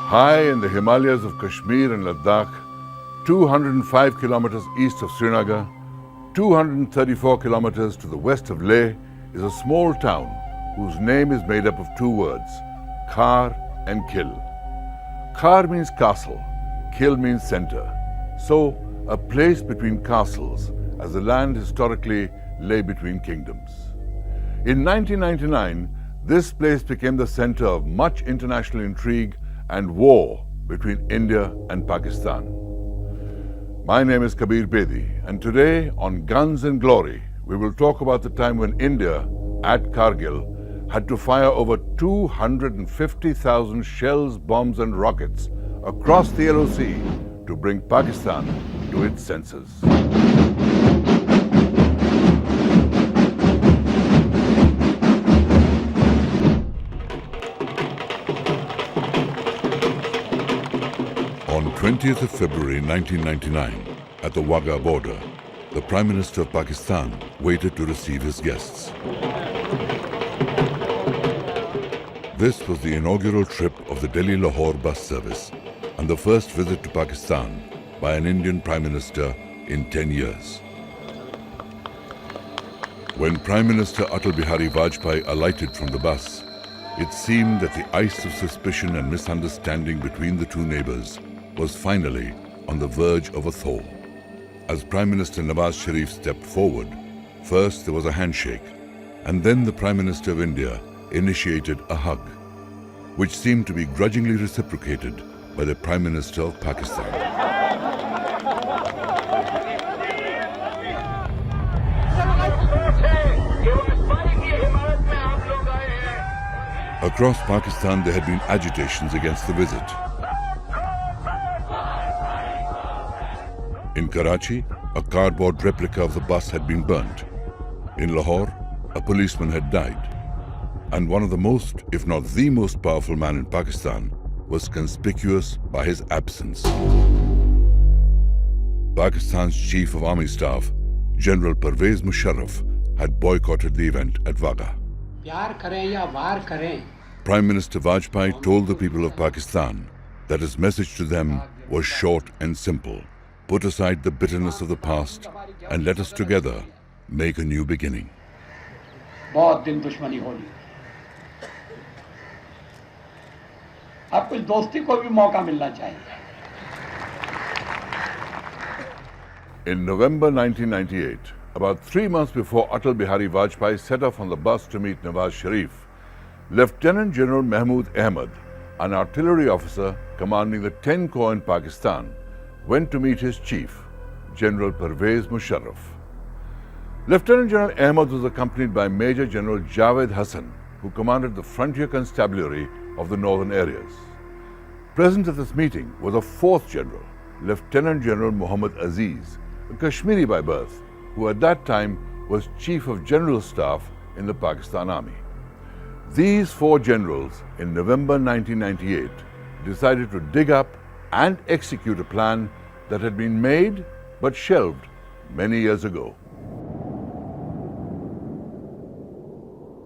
High in the Himalayas of Kashmir and Ladakh, 205 kilometers east of Srinagar, 234 kilometers to the west of Leh, is a small town whose name is made up of two words, Kar and Kil. Kar means castle, Kil means center. So, a place between castles, as the land historically lay between kingdoms. In 1999, this place became the center of much international intrigue and war between India and Pakistan. My name is Kabir Bedi, and today on Guns and Glory, we will talk about the time when India, at Kargil, had to fire over 250,000 shells, bombs and rockets across the LOC to bring Pakistan to its senses. On 20th of February 1999, at the Wagah border, the Prime Minister of Pakistan waited to receive his guests. This was the inaugural trip of the Delhi-Lahore bus service and the first visit to Pakistan by an Indian Prime Minister in 10 years. When Prime Minister Atal Bihari Vajpayee alighted from the bus, it seemed that the ice of suspicion and misunderstanding between the two neighbors was finally on the verge of a thaw. As Prime Minister Nawaz Sharif stepped forward, first there was a handshake, and then the Prime Minister of India initiated a hug, which seemed to be grudgingly reciprocated by the Prime Minister of Pakistan. Across Pakistan, there had been agitations against the visit. In Karachi, a cardboard replica of the bus had been burnt. In Lahore, a policeman had died. And one of the most, if not the most powerful man in Pakistan was conspicuous by his absence. Pakistan's Chief of Army Staff, General Pervez Musharraf, had boycotted the event at Wagah. Prime Minister Vajpayee told the people of Pakistan that his message to them was short and simple. Put aside the bitterness of the past and let us together make a new beginning. In November 1998, about 3 months before Atal Bihari Vajpayee set off on the bus to meet Nawaz Sharif, Lieutenant General Mahmood Ahmed, an artillery officer commanding the 10 Corps in Pakistan, went to meet his chief, General Pervez Musharraf. Lieutenant General Ahmed was accompanied by Major General Javed Hassan, who commanded the frontier constabulary of the northern areas. Present at this meeting was a fourth general, Lieutenant General Muhammad Aziz, a Kashmiri by birth, who at that time was Chief of General Staff in the Pakistan Army. These four generals, in November 1998, decided to dig up and execute a plan that had been made but shelved many years ago.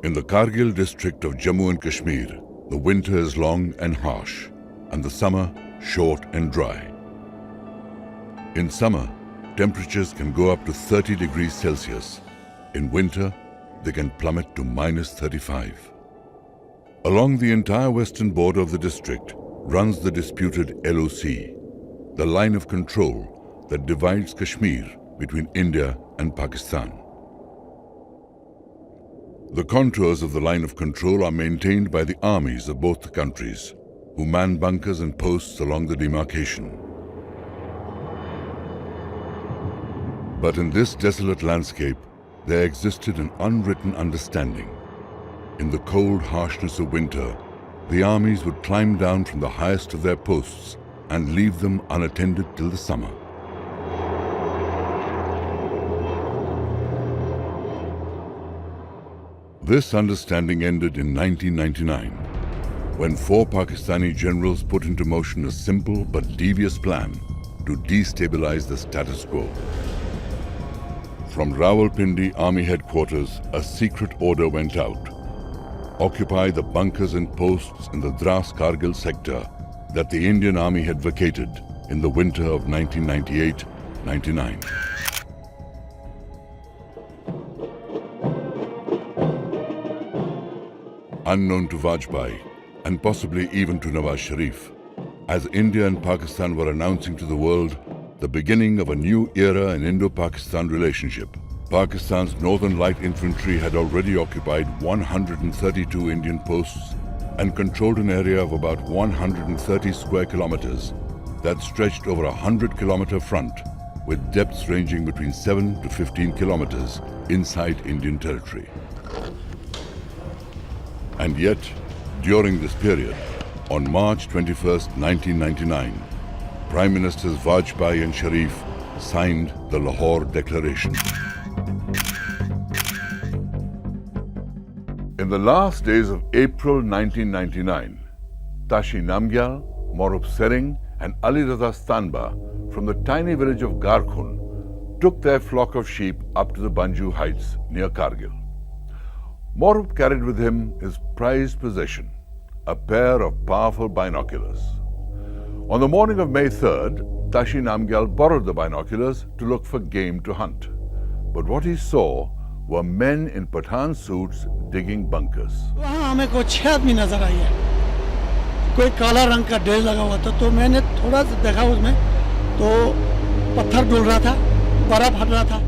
In the Kargil district of Jammu and Kashmir, the winter is long and harsh, and the summer short and dry. In summer, temperatures can go up to 30 degrees Celsius. In winter, they can plummet to -35. Along the entire western border of the district runs the disputed LOC, the line of control that divides Kashmir between India and Pakistan. The contours of the line of control are maintained by the armies of both the countries, who man bunkers and posts along the demarcation. But in this desolate landscape, there existed an unwritten understanding. In the cold harshness of winter, the armies would climb down from the highest of their posts and leave them unattended till the summer. This understanding ended in 1999, when 4 Pakistani generals put into motion a simple but devious plan to destabilize the status quo. From Rawalpindi Army Headquarters, a secret order went out. Occupy the bunkers and posts in the Dras Kargil sector that the Indian Army had vacated in the winter of 1998-99. Unknown to Vajpayee, and possibly even to Nawaz Sharif, as India and Pakistan were announcing to the world the beginning of a new era in Indo-Pakistan relationship. Pakistan's Northern Light Infantry had already occupied 132 Indian posts and controlled an area of about 130 square kilometers that stretched over a 100-kilometer front with depths ranging between 7 to 15 kilometers inside Indian territory. And yet, during this period, on March 21, 1999, Prime Ministers Vajpayee and Sharif signed the Lahore Declaration. In the last days of April 1999, Tashi Namgyal, Morup Sering and Ali Raza Stanba from the tiny village of Garkhun took their flock of sheep up to the Banju Heights near Kargil. Morup carried with him his prized possession, a pair of powerful binoculars. On the morning of May 3rd, Tashi Namgyal borrowed the binoculars to look for game to hunt. But what he saw were men in Pathan suits digging bunkers. वहाँ हमें कोई 6 आदमी नजर आई है, कोई काला रंग का ड्रेस लगा हुआ था, तो मैंने थोड़ा सा देखा उसमें, तो पत्थर डूल रहा था, बर्फ हट रहा था.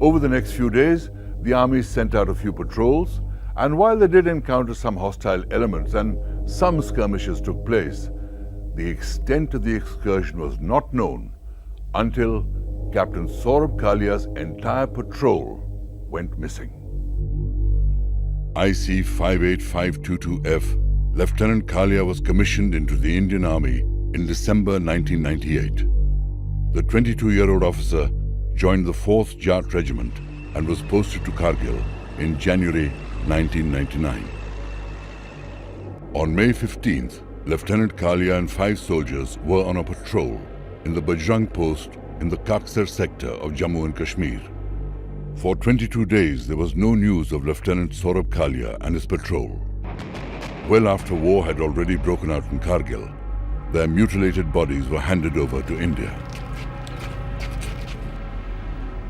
Over the next few days, the army sent out a few patrols, and while they did encounter some hostile elements and some skirmishes took place, the extent of the excursion was not known until Captain Saurabh Kalia's entire patrol went missing. IC 58522F, Lieutenant Kalia was commissioned into the Indian Army in December 1998. The 22-year-old officer joined the 4th Jat Regiment and was posted to Kargil in January 1999. On May 15th, Lieutenant Kalia and 5 soldiers were on a patrol in the Bajrang post in the Kaksar sector of Jammu and Kashmir. For 22 days, there was no news of Lieutenant Saurabh Kalia and his patrol. Well after war had already broken out in Kargil, their mutilated bodies were handed over to India.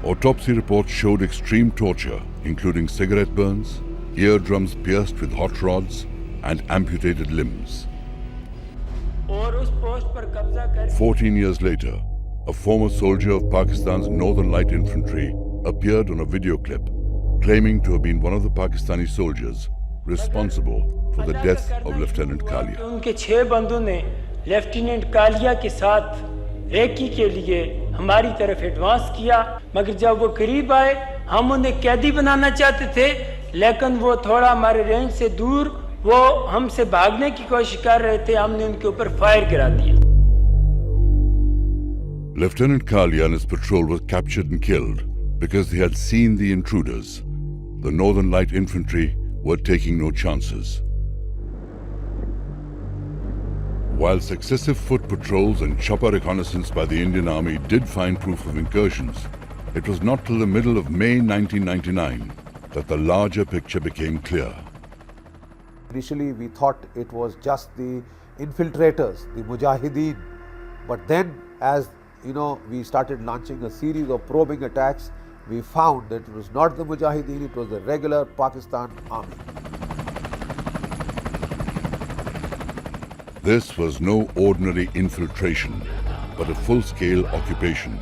Autopsy reports showed extreme torture, including cigarette burns, eardrums pierced with hot rods, and amputated limbs. 14 years later, a former soldier of Pakistan's Northern Light Infantry appeared on a video clip claiming to have been one of the Pakistani soldiers responsible for the death of Lieutenant Kalia. उनके 6 बंदों ने lieutenant Kaliya के साथ recce के लिए हमारी तरफ advance किया, मगर जब वो करीब आए हम उन्हें कैदी बनाना चाहते थे, लेकिन वो थोड़ा हमारे रेंज से दूर वो हमसे भागने की कोशिश कर रहे थे, हमने उनके ऊपर फायर गिरा दिया. Lieutenant Kalia and his patrol were captured and killed because they had seen the intruders. The Northern Light Infantry were taking no chances. While successive foot patrols and chopper reconnaissance by the Indian Army did find proof of incursions, it was not till the middle of May 1999 that the larger picture became clear. Initially, we thought it was just the infiltrators, the Mujahideen. But then, as we started launching a series of probing attacks, we found that it was not the Mujahideen, it was the regular Pakistan army. This was no ordinary infiltration, but a full-scale occupation.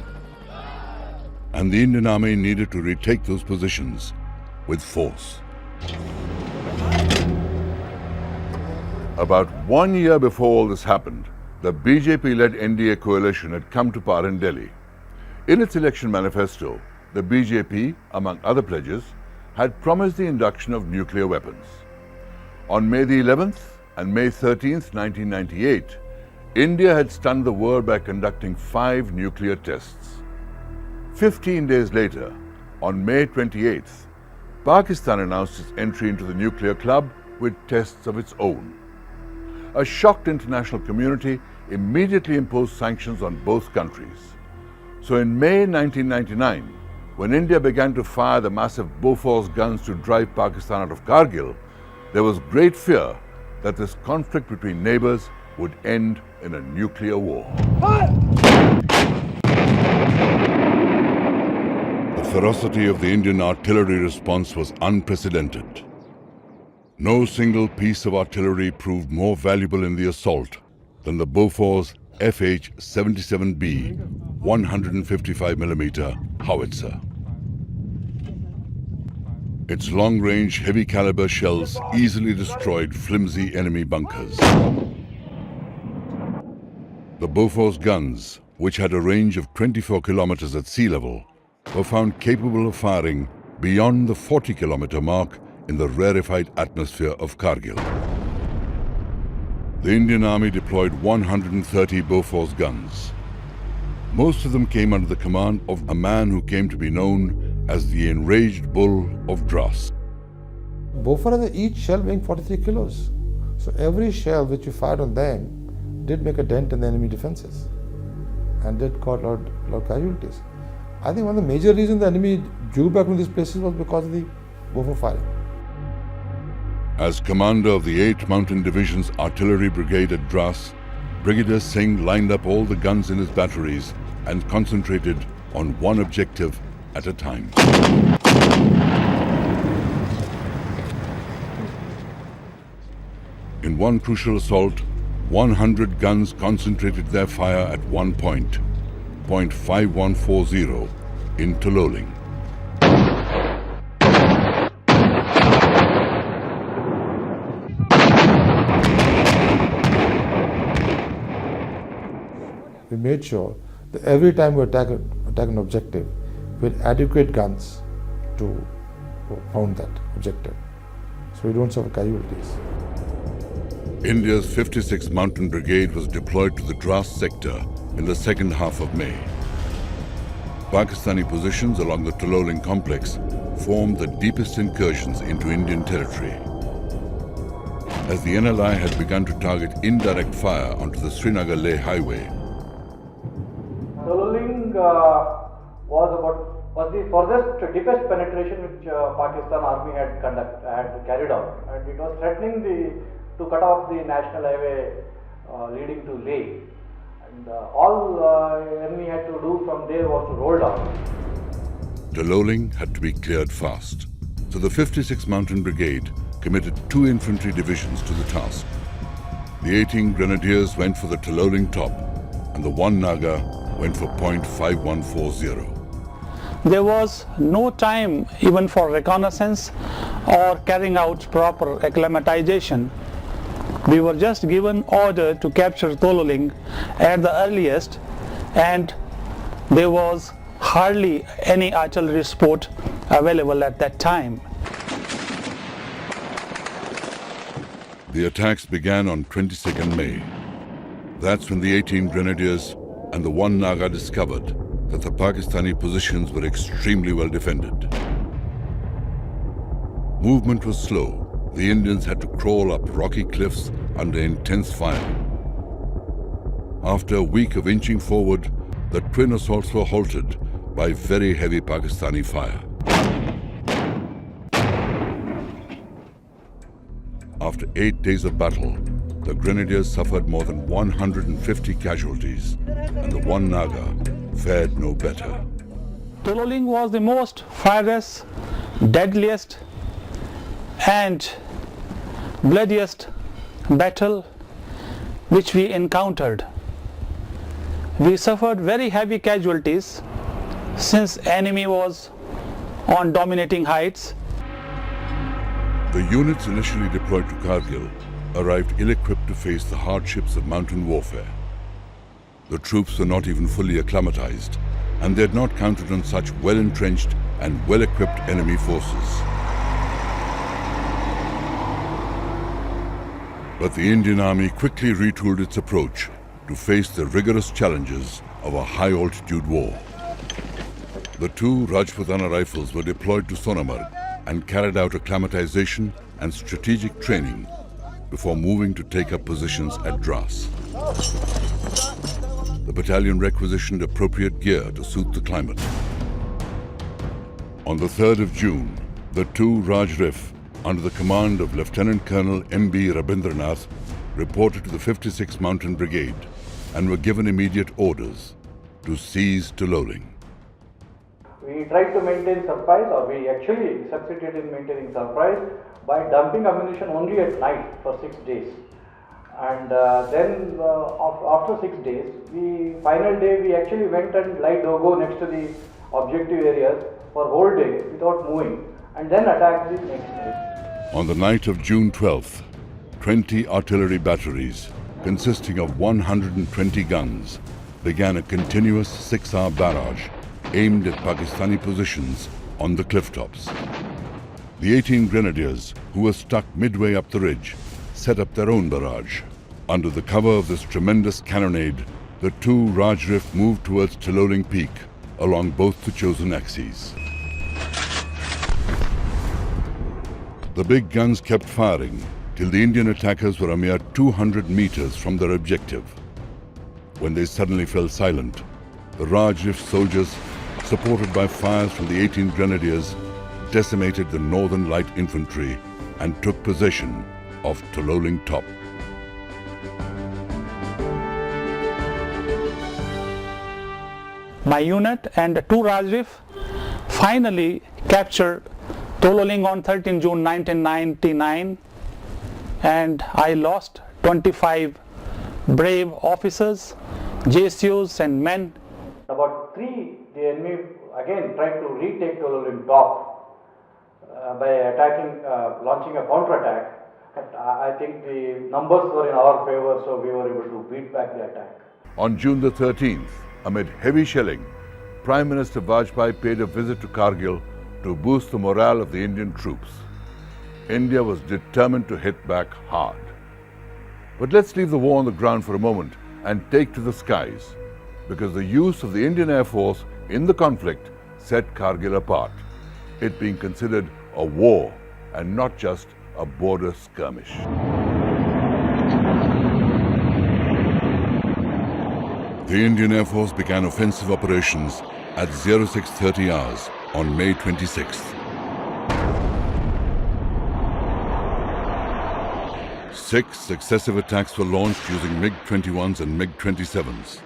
And the Indian Army needed to retake those positions with force. About 1 year before all this happened, the BJP-led NDA coalition had come to power in Delhi. In its election manifesto, the BJP, among other pledges, had promised the induction of nuclear weapons. On May the 11th and May 13th, 1998, India had stunned the world by conducting 5 nuclear tests. 15 days later, on May 28th, Pakistan announced its entry into the nuclear club with tests of its own. A shocked international community immediately imposed sanctions on both countries. So in May 1999, when India began to fire the massive Bofors guns to drive Pakistan out of Kargil, there was great fear that this conflict between neighbors would end in a nuclear war. The ferocity of the Indian artillery response was unprecedented. No single piece of artillery proved more valuable in the assault than the Bofors FH-77B 155mm howitzer. Its long-range, heavy-caliber shells easily destroyed flimsy enemy bunkers. The Bofors guns, which had a range of 24 kilometers at sea level, were found capable of firing beyond the 40-kilometer mark in the rarefied atmosphere of Kargil. The Indian Army deployed 130 Bofors guns. Most of them came under the command of a man who came to be known as the enraged bull of Dras. Bofors had each shell weighing 43 kilos. So every shell which you fired on them did make a dent in the enemy defenses and did cause a lot of casualties. I think one of the major reasons the enemy drew back from these places was because of the Bofors firing. As commander of the 8th Mountain Division's artillery brigade at Dras, Brigadier Singh lined up all the guns in his batteries and concentrated on one objective at a time. In one crucial assault, 100 guns concentrated their fire at one point, point 5140 in Tololing. We made sure that every time we attack an objective, we had adequate guns to pound that objective, so we don't suffer casualties. India's 56th Mountain Brigade was deployed to the Dras sector in the second half of May. Pakistani positions along the Tololing complex formed the deepest incursions into Indian territory. As the NLI had begun to target indirect fire onto the Srinagar-Leh highway, Tololing was the furthest deepest penetration which Pakistan Army had carried out, and it was threatening to cut off the national highway leading to Leh, and all enemy had to do from there was to roll down. Tololing had to be cleared fast, so the 56th Mountain Brigade committed 2 infantry divisions to the task. The 18 Grenadiers went for the Tololing top, and the 1 Naga went for point 5140. There was no time even for reconnaissance or carrying out proper acclimatization. We were just given order to capture Tololing at the earliest, and there was hardly any artillery support available at that time. The attacks began on 22nd May. That's when the 18 Grenadiers and the 1 Naga discovered that the Pakistani positions were extremely well defended. Movement was slow. The Indians had to crawl up rocky cliffs under intense fire. After a week of inching forward, the twin assaults were halted by very heavy Pakistani fire. After 8 days of battle, the Grenadiers suffered more than 150 casualties, and the 1 Naga fared no better. Tololing was the most fierce, deadliest and bloodiest battle which we encountered. We suffered very heavy casualties since enemy was on dominating heights. The units initially deployed to Kargil arrived ill-equipped to face the hardships of mountain warfare. The troops were not even fully acclimatized, and they had not counted on such well-entrenched and well-equipped enemy forces. But the Indian Army quickly retooled its approach to face the rigorous challenges of a high-altitude war. The 2 Rajputana rifles were deployed to Sonamarg and carried out acclimatization and strategic training before moving to take up positions at Dras. The battalion requisitioned appropriate gear to suit the climate. On the 3rd of June, the 2 Raj Rif, under the command of Lieutenant Colonel M.B. Rabindranath, reported to the 56th Mountain Brigade and were given immediate orders to seize Tololing. We tried to maintain surprise, or we actually succeeded in maintaining surprise by dumping ammunition only at night for 6 days. And then after 6 days, final day we actually went and lie dogo next to the objective areas for whole day without moving, and then attacked the next day. On the night of June 12th, 20 artillery batteries consisting of 120 guns began a continuous 6-hour barrage aimed at Pakistani positions on the cliff tops. The 18 grenadiers, who were stuck midway up the ridge, set up their own barrage. Under the cover of this tremendous cannonade, the two Rajrif moved towards Tololing Peak along both the chosen axes. The big guns kept firing till the Indian attackers were a mere 200 meters from their objective. When they suddenly fell silent, the Rajrif soldiers, supported by fires from the 18 grenadiers, decimated the Northern Light Infantry and took possession of Tololing Top. My unit and 2 Rajrif finally captured Tololing on 13 June 1999, and I lost 25 brave officers, JSUs and men. About 3, the enemy again tried to retake Tololing Top by attacking, launching a counterattack. But I think the numbers were in our favor, so we were able to beat back the attack. On June the 13th, amid heavy shelling, Prime Minister Vajpayee paid a visit to Kargil to boost the morale of the Indian troops. India was determined to hit back hard. But let's leave the war on the ground for a moment and take to the skies, because the use of the Indian Air Force in the conflict set Kargil apart, it being considered a war and not just a border skirmish. The Indian Air Force began offensive operations at 0630 hours on May 26th. 6 successive attacks were launched using MiG-21s and MiG-27s.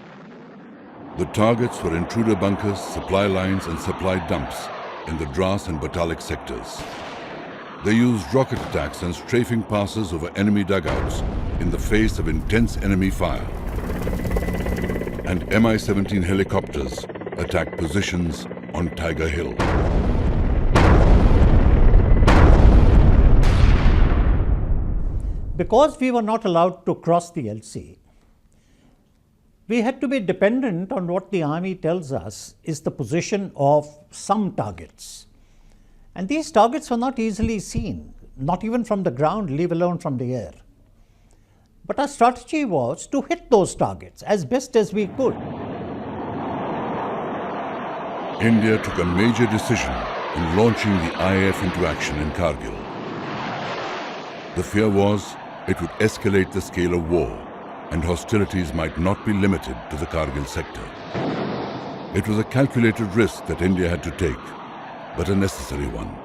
The targets were intruder bunkers, supply lines and supply dumps in the Dras and Batalik sectors. They used rocket attacks and strafing passes over enemy dugouts in the face of intense enemy fire. And Mi-17 helicopters attacked positions on Tiger Hill. Because we were not allowed to cross the LC, we had to be dependent on what the army tells us is the position of some targets. And these targets were not easily seen, not even from the ground, leave alone from the air. But our strategy was to hit those targets as best as we could. India took a major decision in launching the IAF into action in Kargil. The fear was it would escalate the scale of war and hostilities might not be limited to the Kargil sector. It was a calculated risk that India had to take, but a necessary one.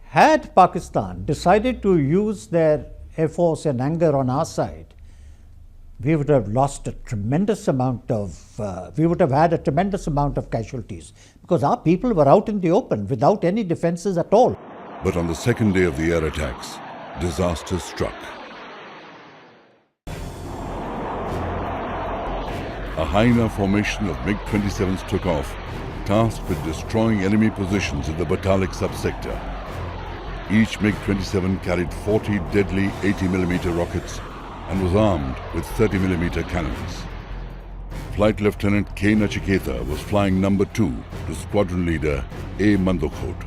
Had Pakistan decided to use their Air Force in anger on our side, we would have lost a tremendous amount of, we would have had a tremendous amount of casualties, because our people were out in the open without any defenses at all. But on the second day of the air attacks, disaster struck. A Haina formation of MiG-27s took off, tasked with destroying enemy positions in the Batalik subsector. Each MiG-27 carried 40 deadly 80mm rockets and was armed with 30mm cannons. Flight Lieutenant K. Nachiketa was flying number 2 to squadron leader A. Mandokhot.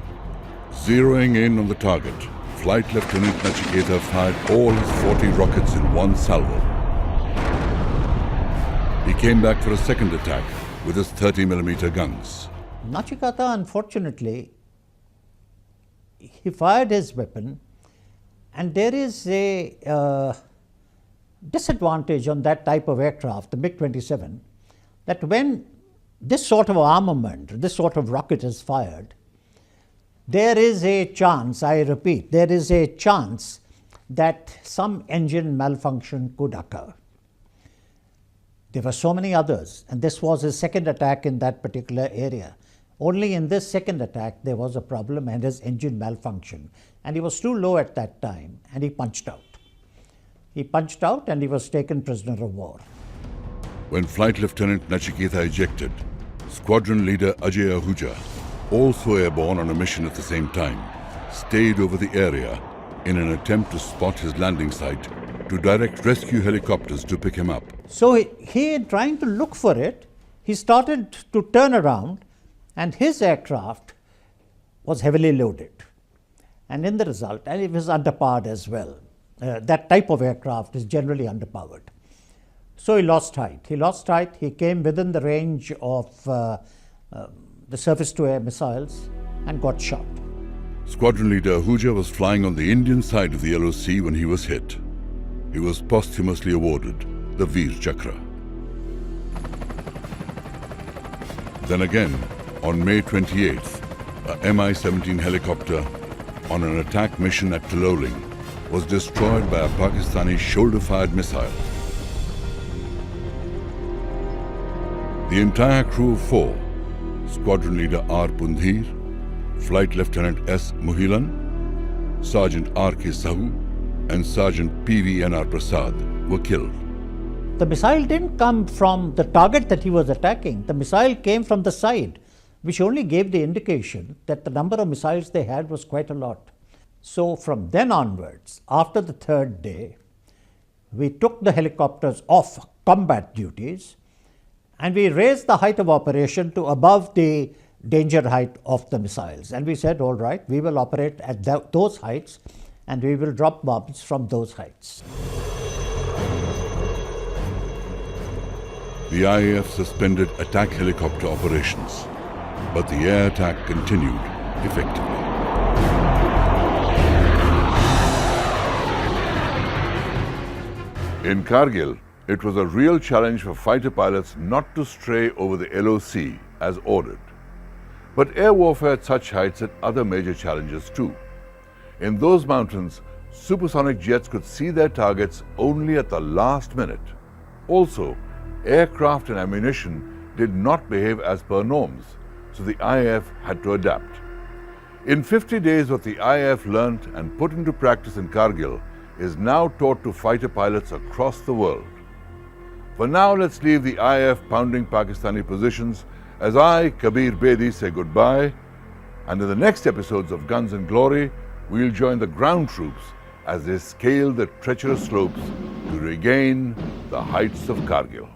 Zeroing in on the target, Flight Lieutenant Nachiketa fired all his 40 rockets in one salvo. He came back for a second attack with his 30mm guns. Nachiketa, unfortunately, he fired his weapon, and there is a disadvantage on that type of aircraft, the MiG-27, that when this sort of armament, this sort of rocket is fired, there is a chance, I repeat, there is a chance that some engine malfunction could occur. There were so many others, and this was his second attack in that particular area. Only in this second attack there was a problem and his engine malfunction, and he was too low at that time, and he punched out. He punched out and he was taken prisoner of war. When Flight Lieutenant Nachiketa ejected, Squadron Leader Ajay Ahuja, also airborne on a mission at the same time, stayed over the area in an attempt to spot his landing site to direct rescue helicopters to pick him up. So he trying to look for it, he started to turn around, and his aircraft was heavily loaded. And in the result, and it was underpowered as well. That type of aircraft is generally underpowered. So he lost height. He came within the range of the surface-to-air missiles and got shot. Squadron Leader Ahuja was flying on the Indian side of the LOC when he was hit. He was posthumously awarded the Veer Chakra. Then again, on May 28th, a Mi-17 helicopter on an attack mission at Taloling was destroyed by a Pakistani shoulder-fired missile. The entire crew of 4, Squadron Leader R. Pundhir, Flight Lieutenant S. Muhilan, Sergeant R. K. Sahu, and Sergeant P.V.N.R. Prasad were killed. The missile didn't come from the target that he was attacking. The missile came from the side, which only gave the indication that the number of missiles they had was quite a lot. So from then onwards, after the third day, we took the helicopters off combat duties and we raised the height of operation to above the danger height of the missiles. And we said, all right, we will operate at those heights and we will drop bombs from those heights. The IAF suspended attack helicopter operations, but the air attack continued effectively. In Kargil, it was a real challenge for fighter pilots not to stray over the LOC as ordered. But air warfare at such heights had other major challenges too. In those mountains, supersonic jets could see their targets only at the last minute. Also, aircraft and ammunition did not behave as per norms, so the IAF had to adapt. In 50 days, what the IAF learnt and put into practice in Kargil is now taught to fighter pilots across the world. For now, let's leave the IAF pounding Pakistani positions as I, Kabir Bedi, say goodbye. And in the next episodes of Guns and Glory, we'll join the ground troops as they scale the treacherous slopes to regain the heights of Kargil.